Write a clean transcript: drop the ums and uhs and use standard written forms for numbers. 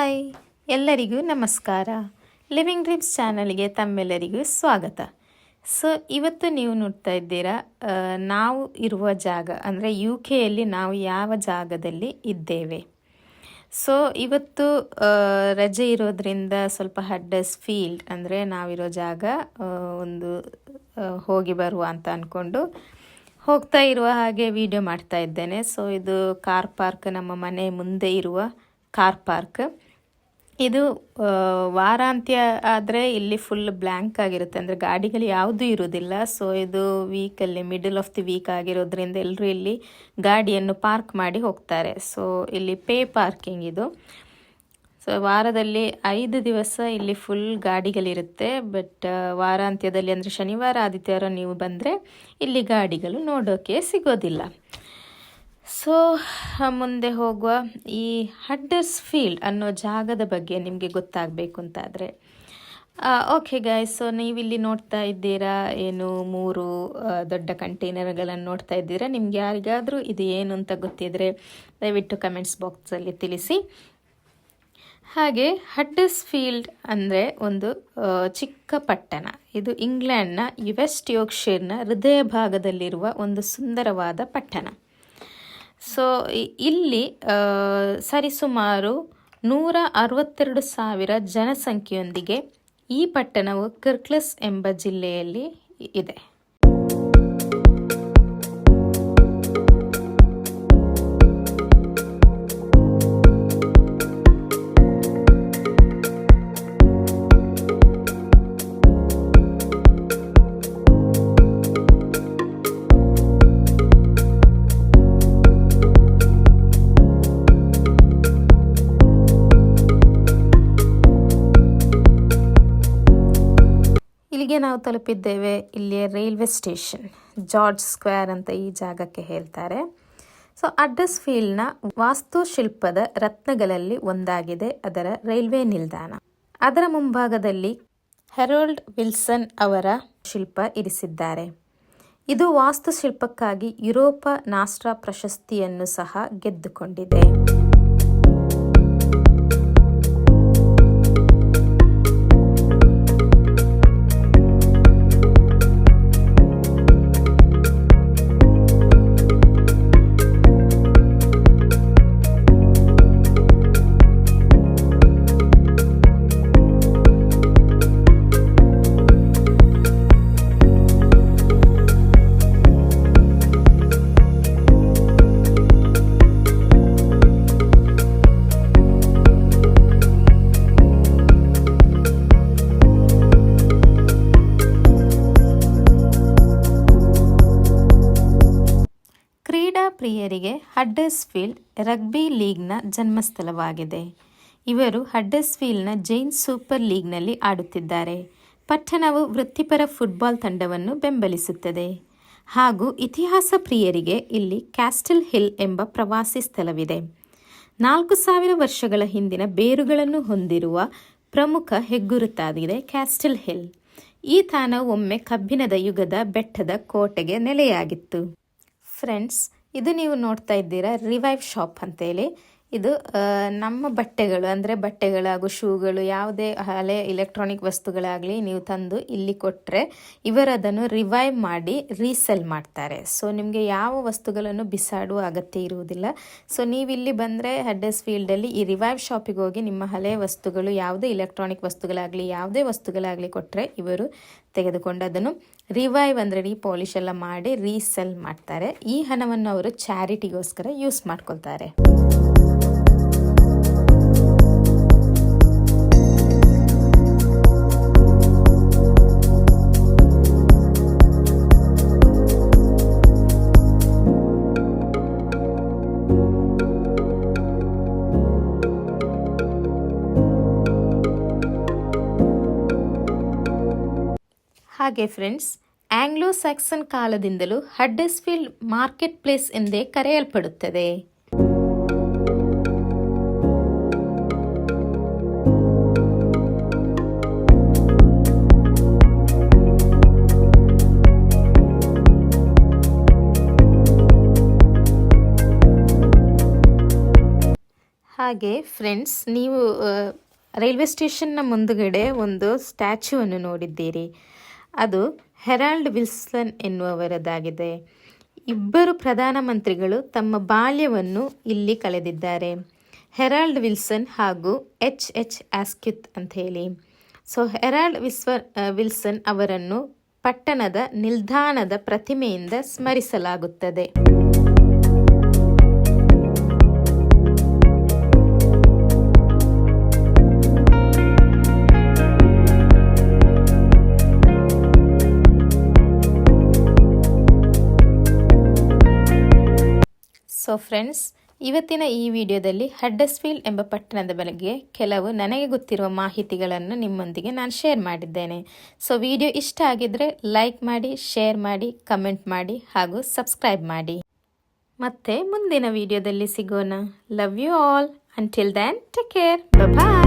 Hi, ಎಲ್ಲರಿಗೂ ನಮಸ್ಕಾರ. Living dreams ಚಾನಲ್ಗೆ ತಮ್ಮೆಲ್ಲರಿಗೂ ಸ್ವಾಗತ. ಸೊ ಇವತ್ತು ನೀವು ನೋಡ್ತಾ ಇದ್ದೀರಾ ನಾವು ಇರುವ ಜಾಗ ಅಂದರೆ UK ನಾವು ಯಾವ ಜಾಗದಲ್ಲಿ ಇದ್ದೇವೆ. ಸೊ ಇವತ್ತು ರಜೆ ಇರೋದ್ರಿಂದ ಸ್ವಲ್ಪ ಹಡ್ಡಸ್ ಫೀಲ್ಡ್ ಅಂದರೆ ನಾವಿರೋ ಜಾಗ ಒಂದು ಹೋಗಿ ಬರುವ ಅಂತ ಅಂದ್ಕೊಂಡು ಹೋಗ್ತಾ ಇರುವ ಹಾಗೆ ವಿಡಿಯೋ ಮಾಡ್ತಾ ಇದ್ದೇನೆ. ಸೊ ಇದು ಕಾರ್ ಪಾರ್ಕ್, ನಮ್ಮ ಮನೆ ಮುಂದೆ ಇರುವ ಕಾರ್ ಪಾರ್ಕ್. ಇದು ವಾರಾಂತ್ಯ ಆದರೆ ಇಲ್ಲಿ ಫುಲ್ ಬ್ಲ್ಯಾಂಕ್ ಆಗಿರುತ್ತೆ, ಅಂದರೆ ಗಾಡಿಗಳು ಯಾವುದೂ ಇರೋದಿಲ್ಲ. ಸೊ ಇದು ವೀಕಲ್ಲಿ ಮಿಡಲ್ ಆಫ್ ದಿ ವೀಕ್ ಆಗಿರೋದ್ರಿಂದ ಎಲ್ಲರೂ ಇಲ್ಲಿ ಗಾಡಿಯನ್ನು ಪಾರ್ಕ್ ಮಾಡಿ ಹೋಗ್ತಾರೆ. ಸೊ ಇಲ್ಲಿ ಪೇ ಪಾರ್ಕಿಂಗ್ ಇದು. ಸೊ ವಾರದಲ್ಲಿ 5 ದಿವಸ ಇಲ್ಲಿ ಫುಲ್ ಗಾಡಿಗಳಿರುತ್ತೆ. ಬಟ್ ವಾರಾಂತ್ಯದಲ್ಲಿ ಅಂದರೆ ಶನಿವಾರ ಆದಿತ್ಯವಾರ ನೀವು ಬಂದರೆ ಇಲ್ಲಿ ಗಾಡಿಗಳು ನೋಡೋಕ್ಕೆ ಸಿಗೋದಿಲ್ಲ. ಸೊ ಮುಂದೆ ಹೋಗುವ ಈ ಹಡ್ಡರ್ಸ್ ಫೀಲ್ಡ್ ಅನ್ನೋ ಜಾಗದ ಬಗ್ಗೆ ನಿಮಗೆ ಗೊತ್ತಾಗಬೇಕು ಅಂತಾದರೆ ಓಕೆ ಗಾಯ್ಸ್. ಸೊ ನೀವಿಲ್ಲಿ ನೋಡ್ತಾ ಇದ್ದೀರಾ ಏನು 3 ದೊಡ್ಡ ಕಂಟೈನರ್ಗಳನ್ನು ನೋಡ್ತಾ ಇದ್ದೀರಾ. ನಿಮ್ಗೆ ಯಾರಿಗಾದರೂ ಇದು ಏನು ಅಂತ ಗೊತ್ತಿದ್ರೆ ದಯವಿಟ್ಟು ಕಮೆಂಟ್ಸ್ ಬಾಕ್ಸಲ್ಲಿ ತಿಳಿಸಿ. ಹಾಗೆ ಹಡ್ಡರ್ಸ್ ಫೀಲ್ಡ್ ಅಂದರೆ ಒಂದು ಚಿಕ್ಕ ಪಟ್ಟಣ. ಇದು ಇಂಗ್ಲೆಂಡ್ನ ವೆಸ್ಟ್ ಯೋರ್ಕ್ಷೈರ್ನ ಹೃದಯ ಭಾಗದಲ್ಲಿರುವ ಒಂದು ಸುಂದರವಾದ ಪಟ್ಟಣ. ಸೊ ಇಲ್ಲಿ ಸರಿಸುಮಾರು 162,000 ಜನಸಂಖ್ಯೆಯೊಂದಿಗೆ ಈ ಪಟ್ಟಣವು ಕಿರ್ಕ್ಲೆಸ್ ಎಂಬ ಜಿಲ್ಲೆಯಲ್ಲಿ ಇದೆ. ಇಲ್ಲಿಗೆ ನಾವು ತಲುಪಿದ್ದೇವೆ. ಇಲ್ಲಿಯ ರೈಲ್ವೆ ಸ್ಟೇಷನ್ ಜಾರ್ಜ್ ಸ್ಕ್ವೇರ್ ಅಂತ ಈ ಜಾಗಕ್ಕೆ ಹೇಳ್ತಾರೆ. ಸೊ ಹಡ್ಡರ್ಸ್ ಫೀಲ್ಡ್ನ ವಾಸ್ತುಶಿಲ್ಪದ ರತ್ನಗಳಲ್ಲಿ ಒಂದಾಗಿದೆ ಅದರ ರೈಲ್ವೆ ನಿಲ್ದಾಣ. ಅದರ ಮುಂಭಾಗದಲ್ಲಿ ಹೆರಾಲ್ಡ್ ವಿಲ್ಸನ್ ಅವರ ಶಿಲ್ಪ ಇರಿಸಿದ್ದಾರೆ. ಇದು ವಾಸ್ತುಶಿಲ್ಪಕ್ಕಾಗಿ ಯುರೋಪ ನಾಸ್ಟ್ರಾ ಪ್ರಶಸ್ತಿಯನ್ನು ಸಹ ಗೆದ್ದುಕೊಂಡಿದೆ. ಪ್ರಿಯರಿಗೆ ಹಡ್ಡರ್ಸ್ ಫೀಲ್ಡ್ ರಗ್ಬಿ ಲೀಗ್ನ ಜನ್ಮಸ್ಥಳವಾಗಿದೆ. ಇವರು ಹಡ್ಡರ್ಸ್ ಫೀಲ್ಡ್ನ ಜೈನ್ ಸೂಪರ್ ಲೀಗ್ನಲ್ಲಿ ಆಡುತ್ತಿದ್ದಾರೆ. ಪಟ್ಟಣವು ವೃತ್ತಿಪರ ಫುಟ್ಬಾಲ್ ತಂಡವನ್ನು ಬೆಂಬಲಿಸುತ್ತದೆ. ಹಾಗೂ ಇತಿಹಾಸ ಪ್ರಿಯರಿಗೆ ಇಲ್ಲಿ ಕ್ಯಾಸ್ಟಲ್ ಹಿಲ್ ಎಂಬ ಪ್ರವಾಸಿ ಸ್ಥಳವಿದೆ. 4,000 ವರ್ಷಗಳ ಹಿಂದಿನ ಬೇರುಗಳನ್ನು ಹೊಂದಿರುವ ಪ್ರಮುಖ ಹೆಗ್ಗುರುತಾಗಿದೆ ಕ್ಯಾಸ್ಟಲ್ ಹಿಲ್. ಈ ತಾಣವು ಒಮ್ಮೆ ಕಬ್ಬಿಣದ ಯುಗದ ಬೆಟ್ಟದ ಕೋಟೆಗೆ ನೆಲೆಯಾಗಿತ್ತು. ಫ್ರೆಂಡ್ಸ್, ಇದು ನೀವು ನೋಡ್ತಾ ಇದ್ದೀರಾ ರಿವೈವ್ ಶಾಪ್ ಅಂತೇಳಿ. ಇದು ನಮ್ಮ ಬಟ್ಟೆಗಳು ಅಂದರೆ ಬಟ್ಟೆಗಳು ಹಾಗೂ ಶೂಗಳು, ಯಾವುದೇ ಹಳೆ ಎಲೆಕ್ಟ್ರಾನಿಕ್ ವಸ್ತುಗಳಾಗಲಿ ನೀವು ತಂದು ಇಲ್ಲಿ ಕೊಟ್ಟರೆ ಇವರದನ್ನು ರಿವೈವ್ ಮಾಡಿ ರೀಸೆಲ್ ಮಾಡ್ತಾರೆ. ಸೊ ನಿಮಗೆ ಯಾವ ವಸ್ತುಗಳನ್ನು ಬಿಸಾಡುವ ಅಗತ್ಯ ಇರುವುದಿಲ್ಲ. ಸೊ ನೀವಿಲ್ಲಿ ಬಂದರೆ ಹಡ್ಡರ್ಸ್ ಫೀಲ್ಡಲ್ಲಿ ಈ ರಿವೈವ್ ಶಾಪಿಗೆ ಹೋಗಿ ನಿಮ್ಮ ಹಳೆಯ ವಸ್ತುಗಳು, ಯಾವುದೇ ಎಲೆಕ್ಟ್ರಾನಿಕ್ ವಸ್ತುಗಳಾಗಲಿ ಯಾವುದೇ ವಸ್ತುಗಳಾಗಲಿ ಕೊಟ್ಟರೆ ಇವರು ತೆಗೆದುಕೊಂಡು ಅದನ್ನು ರಿವೈವ್ ಅಂದರೆ ರೀಪಾಲಿಶ್ ಎಲ್ಲ ಮಾಡಿ ರೀಸೆಲ್ ಮಾಡ್ತಾರೆ. ಈ ಹಣವನ್ನು ಅವರು ಚಾರಿಟಿಗೋಸ್ಕರ ಯೂಸ್ ಮಾಡ್ಕೊಳ್ತಾರೆ. ಹಾಗೆ ಫ್ರೆಂಡ್ಸ್, ಆಂಗ್ಲೋ ಸ್ಯಾಕ್ಸನ್ ಕಾಲದಿಂದಲೂ ಹಡ್ಡರ್ಸ್ ಫೀಲ್ಡ್ ಮಾರ್ಕೆಟ್ ಪ್ಲೇಸ್ ಎಂದೇ ಕರೆಯಲ್ಪಡುತ್ತದೆ. ಹಾಗೆ ಫ್ರೆಂಡ್ಸ್, ನೀವು ರೈಲ್ವೆ ಸ್ಟೇಷನ್ನ ಮುಂದುಗಡೆ ಒಂದು ಸ್ಟ್ಯಾಚ್ಯೂವನ್ನು ನೋಡಿದ್ದೀರಿ. ಅದು ಹೆರಾಲ್ಡ್ ವಿಲ್ಸನ್ ಎನ್ನುವವರದಾಗಿದೆ. ಇಬ್ಬರು ಪ್ರಧಾನಮಂತ್ರಿಗಳು ತಮ್ಮ ಬಾಲ್ಯವನ್ನು ಇಲ್ಲಿ ಕಳೆದಿದ್ದಾರೆ, ಹೆರಾಲ್ಡ್ ವಿಲ್ಸನ್ ಹಾಗೂ ಎಚ್ ಆಸ್ಕ್ಯೂತ್ ಅಂತ ಹೇಳಿ. ಸೊ ಹೆರಾಲ್ಡ್ ವಿಲ್ಸನ್ ಅವರನ್ನು ಪಟ್ಟಣದ ನಿಲ್ದಾಣದ ಪ್ರತಿಮೆಯಿಂದ ಸ್ಮರಿಸಲಾಗುತ್ತದೆ. ಸೊ ಫ್ರೆಂಡ್ಸ್, ಇವತ್ತಿನ ಈ ವಿಡಿಯೋದಲ್ಲಿ ಹಡ್ಡರ್ಸ್ಫೀಲ್ಡ್ ಎಂಬ ಪಟ್ಟಣದ ಬಗ್ಗೆ ಕೆಲವು ನನಗೆ ಗೊತ್ತಿರುವ ಮಾಹಿತಿಗಳನ್ನು ನಿಮ್ಮೊಂದಿಗೆ ನಾನು ಶೇರ್ ಮಾಡಿದ್ದೇನೆ. ಸೊ ವಿಡಿಯೋ ಇಷ್ಟ ಆಗಿದ್ದರೆ ಲೈಕ್ ಮಾಡಿ, ಶೇರ್ ಮಾಡಿ, ಕಮೆಂಟ್ ಮಾಡಿ ಹಾಗೂ ಸಬ್ಸ್ಕ್ರೈಬ್ ಮಾಡಿ. ಮತ್ತೆ ಮುಂದಿನ ವಿಡಿಯೋದಲ್ಲಿ ಸಿಗೋಣ. Love you all. Until then take care. Bye.